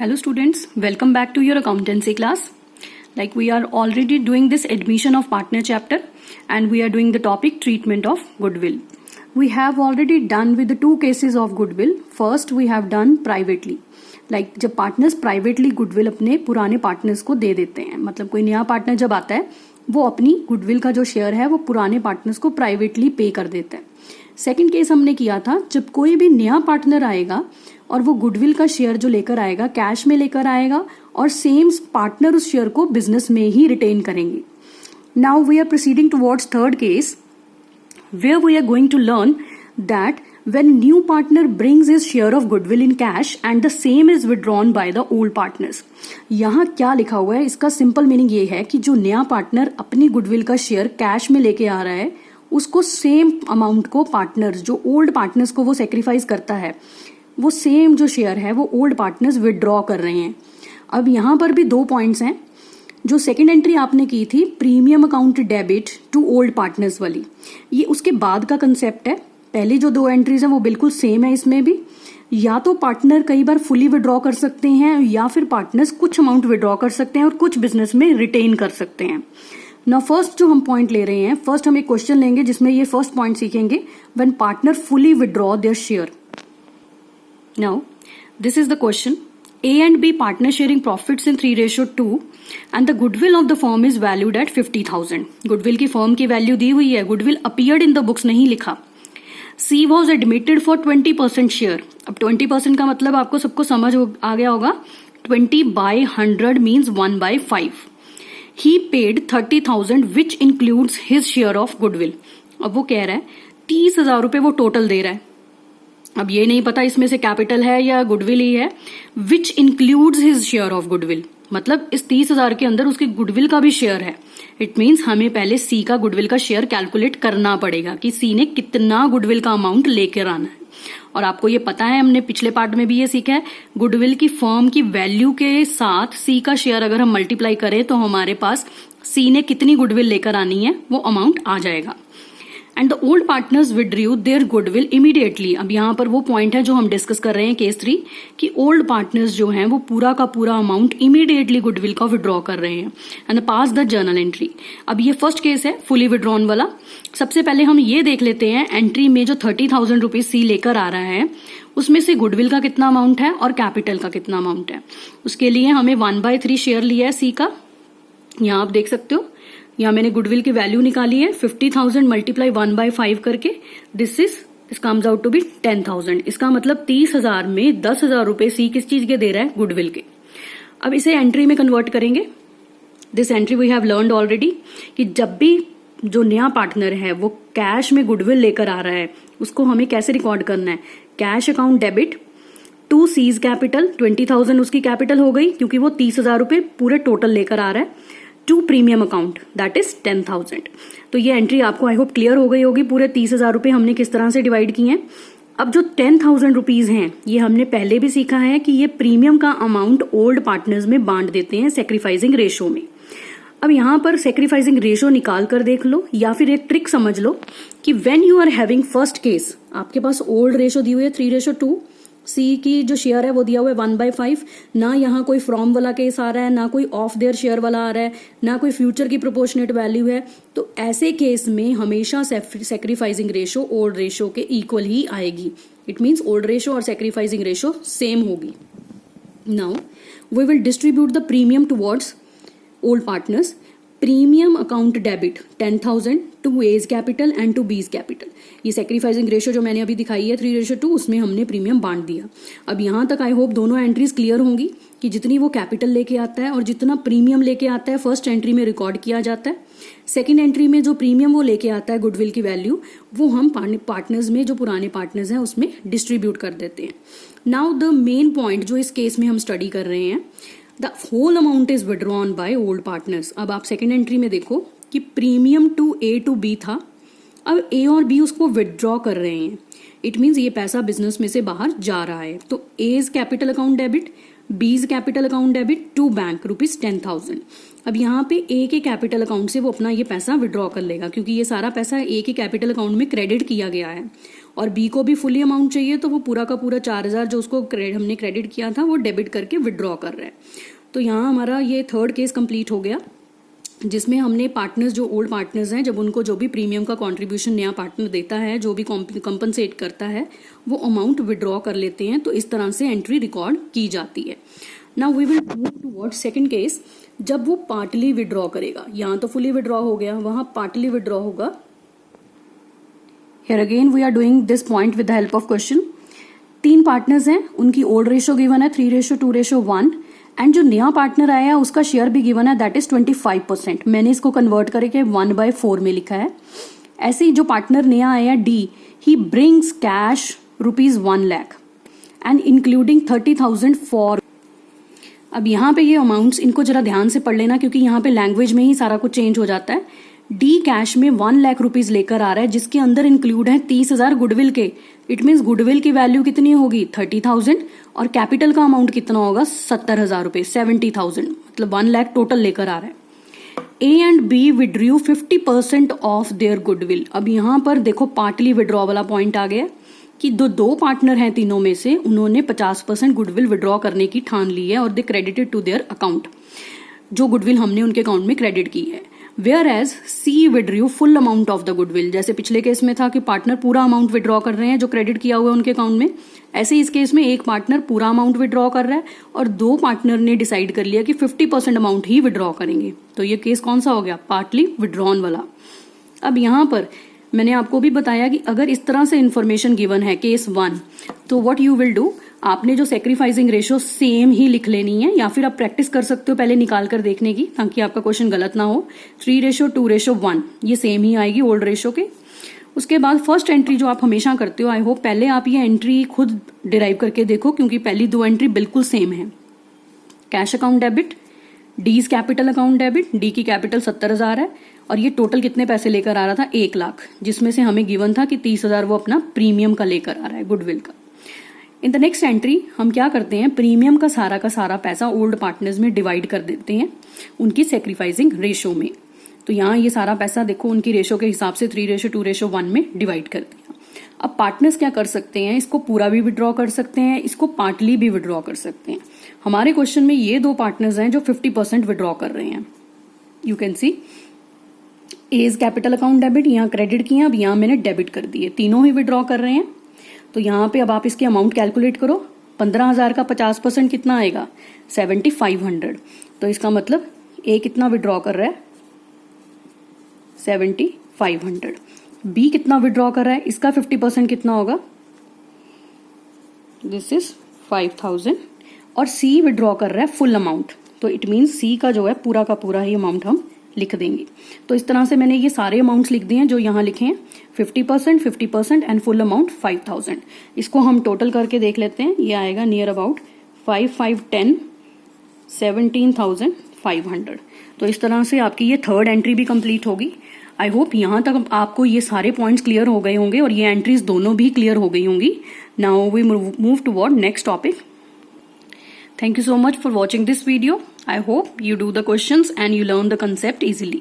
Hello students, welcome back to your accountancy class. Like we are already doing this admission of partner chapter and we are doing the topic treatment of goodwill. We have already done with the two cases of goodwill. First we have done privately. Like जब partners privately goodwill अपने पुराने partners को दे देते हैं, मतलब कोई नया partner जब आता है वो अपनी गुडविल का जो शेयर है वो पुराने पार्टनर्स को प्राइवेटली पे कर देता है. सेकंड केस हमने किया था जब कोई भी नया पार्टनर आएगा और वो गुडविल का शेयर जो लेकर आएगा कैश में लेकर आएगा और सेम पार्टनर उस शेयर को बिजनेस में ही रिटेन करेंगे. Now we are proceeding towards third case where we are going to learn that when new partner brings his share of goodwill in cash and the same is withdrawn by the old partners. यहाँ क्या लिखा हुआ है, इसका simple meaning ये है कि जो नया पार्टनर अपनी गुडविल का शेयर कैश में लेके आ रहा है उसको सेम अमाउंट को पार्टनर्स जो ओल्ड पार्टनर्स को वो सेक्रीफाइस करता है वो सेम जो शेयर है वो ओल्ड पार्टनर्स विदड्रॉ कर रहे हैं. अब यहाँ पर भी दो पॉइंट्स हैं. जो सेकेंड एंट्री आपने की थी premium account debit to old partners वाली, ये उसके बाद का कंसेप्ट है. पहली जो दो एंट्रीज हैं वो बिल्कुल सेम है. इसमें भी या तो पार्टनर कई बार फुली विड्रॉ कर सकते हैं या फिर पार्टनर्स कुछ अमाउंट विड्रॉ कर सकते हैं और कुछ बिजनेस में रिटेन कर सकते हैं. ना फर्स्ट जो हम पॉइंट ले रहे हैं, फर्स्ट हम एक क्वेश्चन लेंगे जिसमें ये फर्स्ट पॉइंट सीखेंगे when partner fully withdraw their share. Now this is the question. A and B partner sharing profits in 3:2 and the goodwill of the firm is valued at 50,000. Goodwill की firm की value दी हुई है, goodwill appeared in the books नहीं लिखा. C was admitted for 20% share. अब 20% का मतलब आपको सबको समझ आ गया होगा. 20/100 means 1/5. He paid 30,000 which includes his share of goodwill. अब वो कह रहा है 30,000 रुपए वो टोटल दे रहा है. अब ये नहीं पता इसमें से कैपिटल है या गुडविल ही है. Which includes his share of goodwill, मतलब इस 30,000 के अंदर उसकी गुडविल का भी शेयर है. इट मीन्स हमें पहले सी का गुडविल का शेयर कैलकुलेट करना पड़ेगा कि सी ने कितना गुडविल का अमाउंट लेकर आना है. और आपको ये पता है, हमने पिछले पार्ट में भी ये सीखा है, गुडविल की फर्म की वैल्यू के साथ सी का शेयर अगर हम मल्टीप्लाई करें तो हमारे पास सी ने कितनी गुडविल लेकर आनी है वो अमाउंट आ जाएगा. And the old partners withdrew their goodwill immediately. अब यहाँ पर वो पॉइंट है जो हम डिस्कस कर रहे हैं केस 3 कि ओल्ड पार्टनर्स जो हैं वो पूरा का पूरा अमाउंट इमीडिएटली गुडविल का विड्रॉ कर रहे हैं and pass the journal entry. अब ये फर्स्ट केस है फुली विड्रॉन वाला. सबसे पहले हम ये देख लेते हैं एंट्री में जो 30,000 रुपीज सी लेकर आ रहा है उसमें से गुडविल का कितना अमाउंट है और कैपिटल का कितना अमाउंट है. उसके लिए हमें 1/3 शेयर लिया है सी का. यहाँ आप देख सकते हो, यहाँ मैंने गुडविल की वैल्यू निकाली है 50,000 मल्टीप्लाई 1/5 करके. This comes out to be 10,000. इसका मतलब 30,000 में 10,000 रुपए सी किस चीज के दे रहा है, गुडविल के. अब इसे एंट्री में कन्वर्ट करेंगे. This entry we have learned already कि जब भी जो नया पार्टनर है वो कैश में गुडविल लेकर आ रहा है उसको हमें कैसे रिकॉर्ड करना है. Cash account debit to C's capital, 20,000 उसकी कैपिटल हो गई क्योंकि वो 30,000 रुपए पूरे टोटल लेकर आ रहा है, to premium account that is 10,000. तो ये एंट्री आपको आई होप क्लियर हो गई होगी. पूरे 30,000 रुपए हमने किस तरह से डिवाइड किए हैं. अब जो 10,000 रुपीज हैं ये हमने पहले भी सीखा है कि ये प्रीमियम का अमाउंट ओल्ड पार्टनर्स में बांट देते हैं सेक्रीफाइसिंग रेशो में. अब यहाँ पर सेक्रीफाइसिंग रेशो निकाल कर देख लो या फिर एक ट्रिक समझ लो कि when you are having first case, आपके पास ओल्ड रेशो दी हुई है 3:2, सी की जो शेयर है वो दिया हुआ है 1/5. ना यहाँ कोई फ्रॉम वाला केस आ रहा है, ना कोई ऑफ देयर शेयर वाला आ रहा है, ना कोई फ्यूचर की प्रोपोर्शनेट वैल्यू है. तो ऐसे केस में हमेशा सेक्रीफाइसिंग रेशो ओल्ड रेशो के इक्वल ही आएगी. इट मीन्स ओल्ड रेशो और सेक्रीफाइसिंग रेशो सेम होगी. Now we will distribute the premium towards old partners. Premium account debit 10,000 to A's capital and to B's capital. ये sacrificing ratio जो मैंने अभी दिखाई है 3:2 उसमें हमने प्रीमियम बांट दिया. अब यहाँ तक आई होप दोनों एंट्रीज क्लियर होंगी कि जितनी वो कैपिटल लेके आता है और जितना प्रीमियम लेके आता है फर्स्ट एंट्री में रिकॉर्ड किया जाता है. सेकेंड एंट्री में जो प्रीमियम वो लेके आता है गुडविल की वैल्यू वो हम पार्टनर्स में जो पुराने पार्टनर्स हैं उसमें डिस्ट्रीब्यूट कर देते हैं. नाउ द मेन पॉइंट जो इस केस में हम स्टडी कर रहे हैं, the whole amount is withdrawn by old partners. अब आप सेकेंड एंट्री में देखो कि premium to A to B था, अब ए और बी उसको विड्रॉ कर रहे हैं. इट मीन्स ये पैसा बिजनेस में से बाहर जा रहा है. तो A's capital account debit, B's capital account debit to bank ₹10,000. अब यहाँ पे ए के कैपिटल अकाउंट से वो अपना ये पैसा विड्रॉ कर लेगा क्योंकि ये सारा पैसा ए के कैपिटल अकाउंट में क्रेडिट किया गया है. और बी को भी फुली अमाउंट चाहिए, तो वो पूरा का पूरा 4000 जो उसको हमने क्रेडिट किया था वो डेबिट करके विड्रॉ कर रहे हैं। तो यहाँ हमारा ये थर्ड केस कंप्लीट हो गया, जिसमें हमने पार्टनर्स जो ओल्ड पार्टनर्स हैं, जब उनको जो भी प्रीमियम का कंट्रीब्यूशन नया पार्टनर देता है, जो भी कंपनसेट करता है, वो अमाउंट विड्रॉ कर लेते हैं। तो इस तरह से एंट्री रिकॉर्ड की जाती है। Now we will move towards second case, जब वो पार्टली विड्रॉ करेगा। यहाँ तो फुली विड्रॉ हो गया, वहां पार्टली विड्रॉ होगा। Here again we are doing this point with the help of question. 3 partners हैं, उनकी ओल्ड रेशो गिवन है 3:2:1 एंड जो नया पार्टनर आया उसका शेयर भी गिवन है, दैट इज 25%। मैंने इसको कन्वर्ट करके 1/4 में लिखा है। ऐसे ही जो पार्टनर नया आया D, he brings cash ₹1 lakh and including 30,000 for. अब यहाँ पे ये अमाउंट्स इनको जरा ध्यान से पढ़ लेना, क्योंकि यहाँ पे लैंग्वेज में ही सारा कुछ चेंज हो जाता है। डी कैश में 1 लाख रुपीज लेकर आ रहा है, जिसके अंदर इंक्लूड है 30,000 गुडविल के। इट मीन्स गुडविल की वैल्यू कितनी होगी 30,000 और कैपिटल का अमाउंट कितना होगा 70,000 रुपए, 70,000, मतलब 1 लाख टोटल लेकर आ रहा है। A and B withdrew 50% of their goodwill. अब यहाँ पर देखो पार्टली विड्रॉ वाला पॉइंट आ गया कि दो पार्टनर हैं तीनों में से, उन्होंने 50% गुडविल विड्रॉ करने की ठान ली है और they credited to their account, जो गुडविल हमने उनके अकाउंट में क्रेडिट की है। Whereas C withdrew full amount of the goodwill. जैसे पिछले केस में था कि पार्टनर पूरा अमाउंट विड्रॉ कर रहे हैं जो क्रेडिट किया हुआ है उनके अकाउंट में, ऐसे इस केस में एक पार्टनर पूरा अमाउंट विड्रॉ कर रहा है और 2 पार्टनर ने डिसाइड कर लिया कि 50% अमाउंट ही विड्रॉ करेंगे। तो ये केस कौन सा हो गया, पार्टली विड्रॉन वाला। अब यहाँ पर मैंने आपको भी बताया कि अगर इस तरह से इंफॉर्मेशन गिवन है केस 1, तो व्हाट यू विल डू, आपने जो सेक्रीफाइसिंग रेशो सेम ही लिख लेनी है, या फिर आप प्रैक्टिस कर सकते हो पहले निकाल कर देखने की, ताकि आपका क्वेश्चन गलत ना हो। 3:2:1 ये सेम ही आएगी ओल्ड रेशो के। उसके बाद फर्स्ट एंट्री जो आप हमेशा करते हो, आई होप पहले आप ये एंट्री खुद डिराइव करके देखो, क्योंकि पहली 2 एंट्री बिल्कुल सेम है। कैश अकाउंट डेबिट, डीज कैपिटल अकाउंट डेबिट, डी की कैपिटल 70,000 है और ये टोटल कितने पैसे लेकर आ रहा था 1 लाख, जिसमें से हमें गिवन था कि 30,000 वो अपना प्रीमियम का लेकर आ रहा है, गुडविल का। इन द नेक्स्ट एंट्री हम क्या करते हैं, प्रीमियम का सारा पैसा ओल्ड पार्टनर्स में डिवाइड कर देते हैं उनकी सेक्रीफाइसिंग रेशो में। तो यहाँ ये सारा पैसा देखो उनकी रेशो के हिसाब से 3:2:1 में डिवाइड कर दिया। अब पार्टनर्स क्या कर सकते हैं, इसको पूरा भी विड्रॉ कर सकते हैं, इसको पार्टली भी विड्रॉ कर सकते हैं। हमारे क्वेश्चन में ये 2 पार्टनर्स हैं जो 50% विड्रॉ कर रहे हैं। You can see A's capital account debit यहाँ क्रेडिट किया, अब यहाँ मैंने डेबिट कर दिए, तीनों ही विड्रॉ कर रहे हैं। तो यहाँ पे अब आप इसकी अमाउंट कैलकुलेट करो, 15,000 का 50% कितना आएगा 7,500। तो इसका मतलब ए कितना विड्रॉ कर रहा है 7,500। बी कितना विड्रॉ कर रहा है, इसका 50% कितना होगा, दिस इज 5,000। और सी विड्रॉ कर रहा है फुल अमाउंट, तो इट मीन्स सी का जो है पूरा का पूरा ही अमाउंट हम लिख देंगे। तो इस तरह से मैंने ये सारे अमाउंट्स लिख दिए हैं जो यहाँ लिखे हैं, 50% एंड फुल अमाउंट 5,000। इसको हम टोटल करके देख लेते हैं, ये आएगा नियर अबाउट 5, 5, 10, 17,500। तो इस तरह से आपकी ये थर्ड एंट्री भी कंप्लीट होगी। आई होप यहाँ तक आपको ये सारे पॉइंट्स क्लियर हो गए होंगे और ये एंट्रीज दोनों भी क्लियर हो गई होंगी। Now we move toward next topic. Thank you so much for watching this video. I hope you do the questions and you learn the concept easily.